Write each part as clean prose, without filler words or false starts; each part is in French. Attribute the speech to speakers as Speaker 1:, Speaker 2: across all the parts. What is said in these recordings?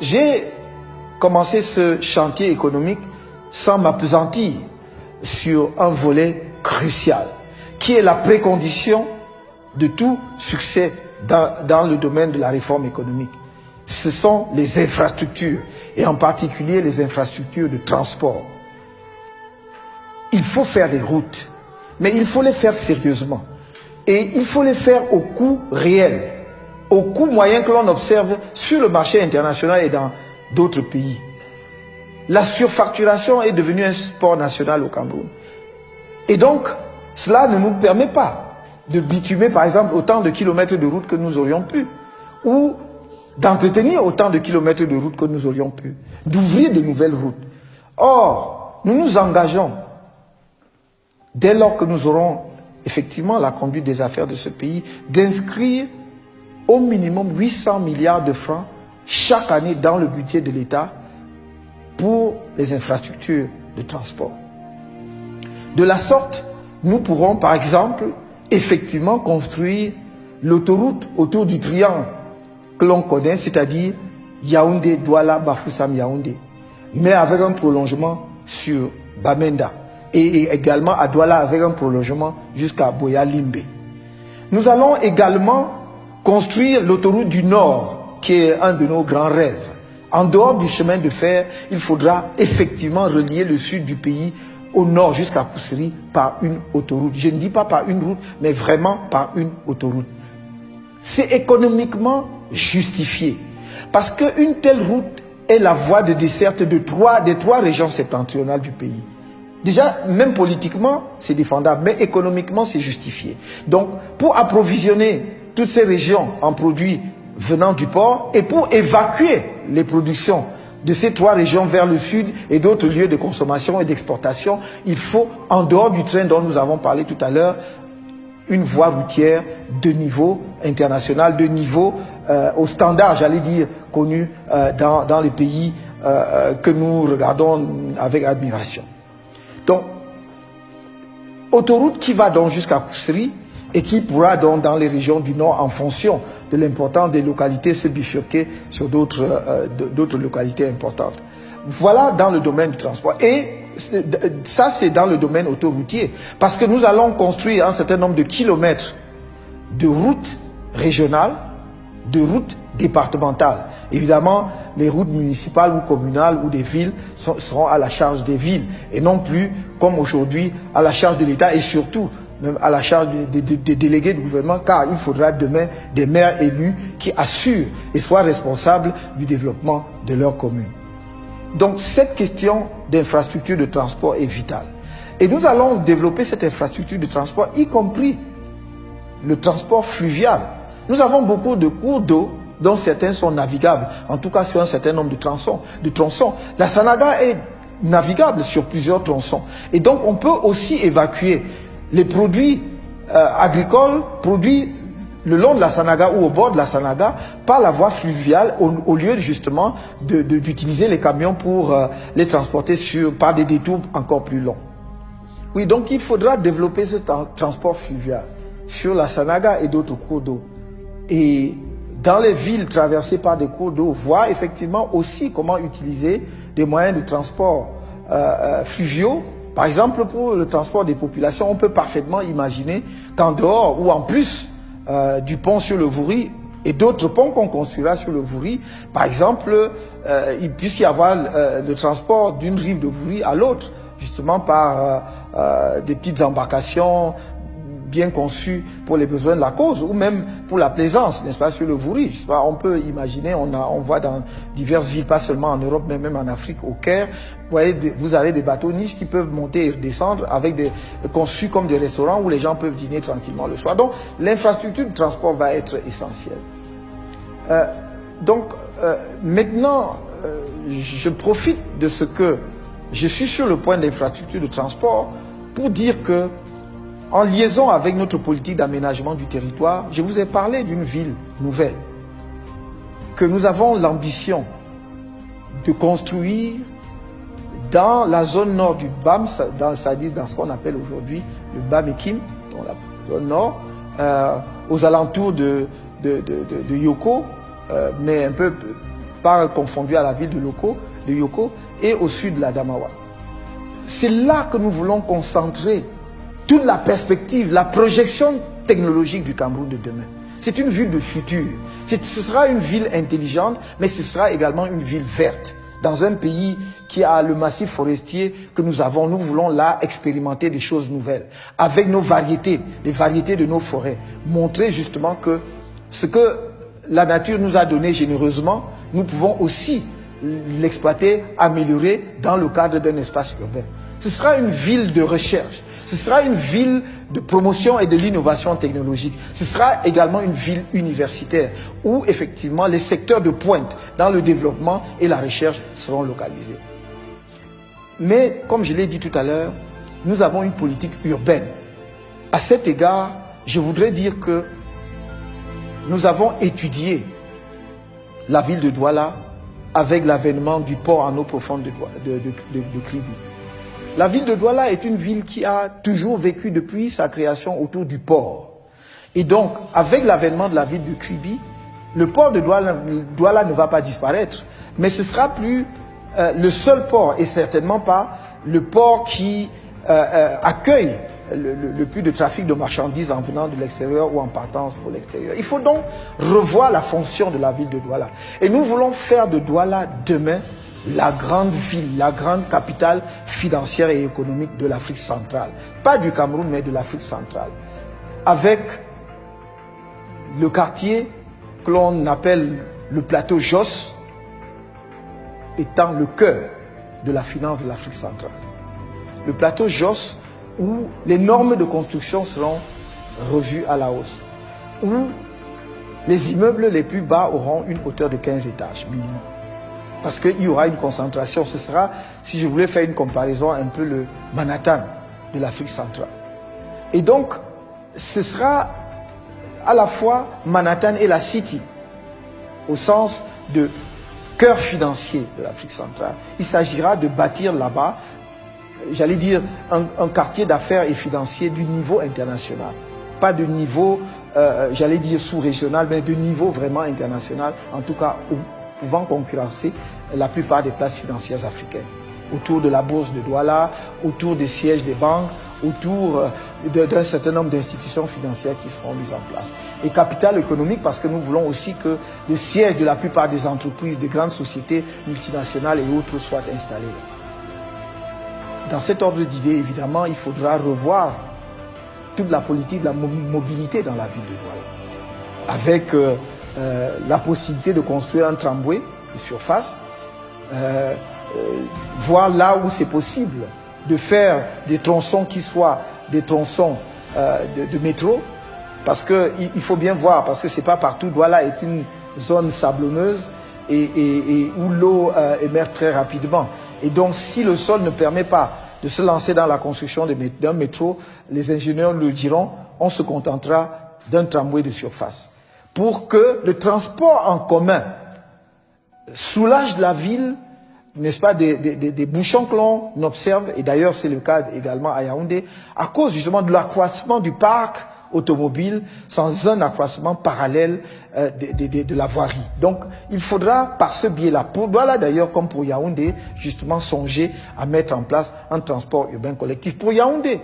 Speaker 1: j'ai commencé ce chantier économique sans m'appesantir sur un volet crucial, qui est la précondition de tout succès dans le domaine de la réforme économique. Ce sont les infrastructures, et en particulier les infrastructures de transport. Il faut faire des routes, mais il faut les faire sérieusement. Et il faut les faire au coût réel, au coût moyen que l'on observe sur le marché international et dans d'autres pays. La surfacturation est devenue un sport national au Cameroun. Et donc, cela ne nous permet pas de bitumer, par exemple, autant de kilomètres de route que nous aurions pu, ou d'entretenir autant de kilomètres de route que nous aurions pu, d'ouvrir de nouvelles routes. Or, nous nous engageons, dès lors que nous aurons effectivement la conduite des affaires de ce pays, d'inscrire au minimum 800 milliards de francs chaque année dans le budget de l'État pour les infrastructures de transport. De la sorte, nous pourrons par exemple effectivement construire l'autoroute autour du triangle que l'on connaît, c'est-à-dire Yaoundé, Douala, Bafoussam, Yaoundé, mais avec un prolongement sur Bamenda et également à Douala avec un prolongement jusqu'à Boya Limbe. Nous allons également construire l'autoroute du Nord, qui est un de nos grands rêves. En dehors du chemin de fer, il faudra effectivement relier le sud du pays au nord jusqu'à Koussery par une autoroute. Je ne dis pas par une route, mais vraiment par une autoroute. C'est économiquement justifié. Parce qu'une telle route est la voie de desserte des trois régions septentrionales du pays. Déjà, même politiquement, c'est défendable, mais économiquement, c'est justifié. Donc, pour approvisionner toutes ces régions en produits venant du port et pour évacuer les productions de ces trois régions vers le sud et d'autres lieux de consommation et d'exportation, il faut, en dehors du train dont nous avons parlé tout à l'heure, une voie routière de niveau international, de niveau au standard, j'allais dire, connu dans les pays que nous regardons avec admiration. Donc, autoroute qui va donc jusqu'à Koussery et qui pourra donc dans les régions du nord, en fonction de l'importance des localités, se bifurquer sur d'autres localités importantes. Voilà dans le domaine du transport. Et ça, c'est dans le domaine autoroutier. Parce que nous allons construire un certain nombre de kilomètres de routes régionales, de routes départementales. Évidemment, les routes municipales ou communales ou des villes seront à la charge des villes et non plus, comme aujourd'hui, à la charge de l'État et surtout même à la charge des délégués du gouvernement, car il faudra demain des maires élus qui assurent et soient responsables du développement de leur commune. Donc cette question d'infrastructure de transport est vitale. Et nous allons développer cette infrastructure de transport, y compris le transport fluvial. Nous avons beaucoup de cours d'eau dont certains sont navigables, en tout cas sur un certain nombre de tronçons. La Sanaga est navigable sur plusieurs tronçons. Et donc on peut aussi évacuer les produits agricoles, produits le long de la Sanaga ou au bord de la Sanaga, par la voie fluviale, au lieu justement d'utiliser les camions pour les transporter par des détours encore plus longs. Oui, donc il faudra développer ce transport fluvial sur la Sanaga et d'autres cours d'eau. Et dans les villes traversées par des cours d'eau, voir effectivement aussi comment utiliser des moyens de transport fluviaux. Par exemple, pour le transport des populations, on peut parfaitement imaginer qu'en dehors ou en plus du pont sur le Vouri et d'autres ponts qu'on construira sur le Vouri, par exemple, il puisse y avoir le transport d'une rive de Vouri à l'autre, justement par des petites embarcations bien conçues pour les besoins de la cause, ou même pour la plaisance, n'est-ce pas, sur le Vouri. On peut imaginer, on voit dans diverses villes, pas seulement en Europe, mais même en Afrique, au Caire, vous avez des bateaux niches qui peuvent monter et descendre avec conçus comme des restaurants où les gens peuvent dîner tranquillement le soir. Donc, l'infrastructure de transport va être essentielle. Maintenant, je profite de ce que je suis sur le point de l'infrastructure de transport pour dire que, en liaison avec notre politique d'aménagement du territoire, je vous ai parlé d'une ville nouvelle que nous avons l'ambition de construire dans la zone nord du BAM, c'est-à-dire dans ce qu'on appelle aujourd'hui le BAM-Ekim, dans la zone nord, aux alentours de Yoko, mais un peu pas confondu à la ville de Yoko, et au sud de l'Adamawa. C'est là que nous voulons concentrer toute la perspective, la projection technologique du Cameroun de demain. C'est une ville de futur. Ce sera une ville intelligente, mais ce sera également une ville verte. Dans un pays qui a le massif forestier que nous avons, nous voulons là expérimenter des choses nouvelles. Avec nos variétés, les variétés de nos forêts. Montrer justement que ce que la nature nous a donné généreusement, nous pouvons aussi l'exploiter, améliorer dans le cadre d'un espace urbain. Ce sera une ville de recherche. Ce sera une ville de promotion et de l'innovation technologique. Ce sera également une ville universitaire où effectivement les secteurs de pointe dans le développement et la recherche seront localisés. Mais comme je l'ai dit tout à l'heure, nous avons une politique urbaine. À cet égard, je voudrais dire que nous avons étudié la ville de Douala avec l'avènement du port en eau profonde de Kribi. La ville de Douala est une ville qui a toujours vécu depuis sa création autour du port. Et donc, avec l'avènement de la ville de Kribi, le port de Douala ne va pas disparaître, mais ce sera plus le seul port et certainement pas le port qui accueille le plus de trafic de marchandises en venant de l'extérieur ou en partance pour l'extérieur. Il faut donc revoir la fonction de la ville de Douala. Et nous voulons faire de Douala demain la grande ville, la grande capitale financière et économique de l'Afrique centrale. Pas du Cameroun, mais de l'Afrique centrale. Avec le quartier que l'on appelle le plateau Jos étant le cœur de la finance de l'Afrique centrale. Le plateau Jos où les normes de construction seront revues à la hausse, où les immeubles les plus bas auront une hauteur de 15 étages minimum. Parce qu'il y aura une concentration. Ce sera, si je voulais faire une comparaison, un peu le Manhattan de l'Afrique centrale. Et donc, ce sera à la fois Manhattan et la City, au sens de cœur financier de l'Afrique centrale. Il s'agira de bâtir là-bas, j'allais dire, un quartier d'affaires et financier du niveau international. Pas de niveau, j'allais dire, sous-régional, mais de niveau vraiment international, en tout cas pouvant concurrencer la plupart des places financières africaines. Autour de la bourse de Douala, autour des sièges des banques, autour d'un certain nombre d'institutions financières qui seront mises en place. Et capital économique parce que nous voulons aussi que le siège de la plupart des entreprises, des grandes sociétés multinationales et autres soient installés. Dans cet ordre d'idées, évidemment, il faudra revoir toute la politique de la mobilité dans la ville de Douala. Avec la possibilité de construire un tramway de surface, voir là où c'est possible de faire des tronçons qui soient des tronçons de métro, parce qu'il faut bien voir, parce que c'est pas partout. Douala est une zone sablonneuse et où l'eau émerge très rapidement. Et donc, si le sol ne permet pas de se lancer dans la construction d'un métro, les ingénieurs le diront, on se contentera d'un tramway de surface. Pour que le transport en commun soulage la ville, n'est-ce pas, des bouchons que l'on observe, et d'ailleurs c'est le cas également à Yaoundé, à cause justement de l'accroissement du parc automobile sans un accroissement parallèle de la voirie. Donc il faudra par ce biais-là, pour Douala d'ailleurs comme pour Yaoundé, justement songer à mettre en place un transport urbain collectif. Pour Yaoundé,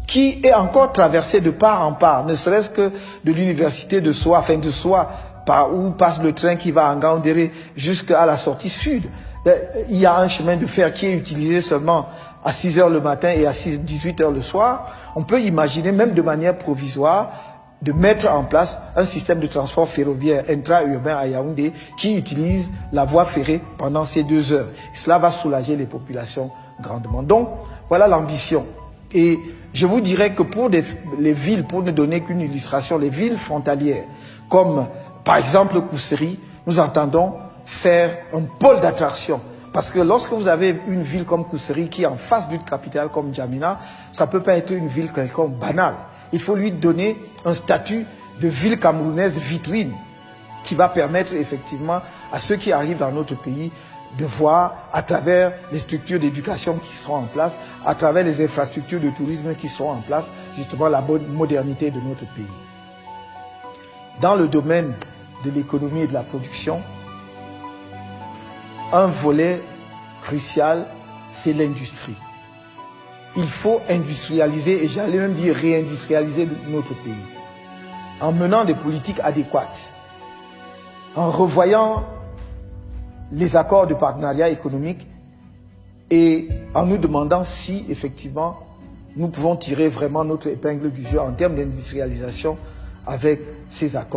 Speaker 1: qui est encore traversé de part en part, ne serait-ce que de l'université de Soa, enfin de Soa, par où passe le train qui va à Ngaoundéré jusqu'à la sortie sud. Il y a un chemin de fer qui est utilisé seulement à 6 h le matin et à 18 h le soir. On peut imaginer, même de manière provisoire, de mettre en place un système de transport ferroviaire intra-urbain à Yaoundé qui utilise la voie ferrée pendant ces 2 heures. Cela va soulager les populations grandement. Donc, voilà l'ambition. Et je vous dirais que pour les villes, pour ne donner qu'une illustration, les villes frontalières, comme par exemple Kousséri, nous entendons faire un pôle d'attraction. Parce que lorsque vous avez une ville comme Kousséri qui est en face d'une capitale comme Djamena, ça ne peut pas être une ville quelconque banale. Il faut lui donner un statut de ville camerounaise vitrine qui va permettre effectivement à ceux qui arrivent dans notre pays de voir à travers les structures d'éducation qui seront en place, à travers les infrastructures de tourisme qui seront en place, justement la modernité de notre pays. Dans le domaine de l'économie et de la production, un volet crucial, c'est l'industrie. Il faut industrialiser, et j'allais même dire réindustrialiser notre pays, en menant des politiques adéquates, en revoyant les accords de partenariat économique et en nous demandant si, effectivement, nous pouvons tirer vraiment notre épingle du jeu en termes d'industrialisation avec ces accords.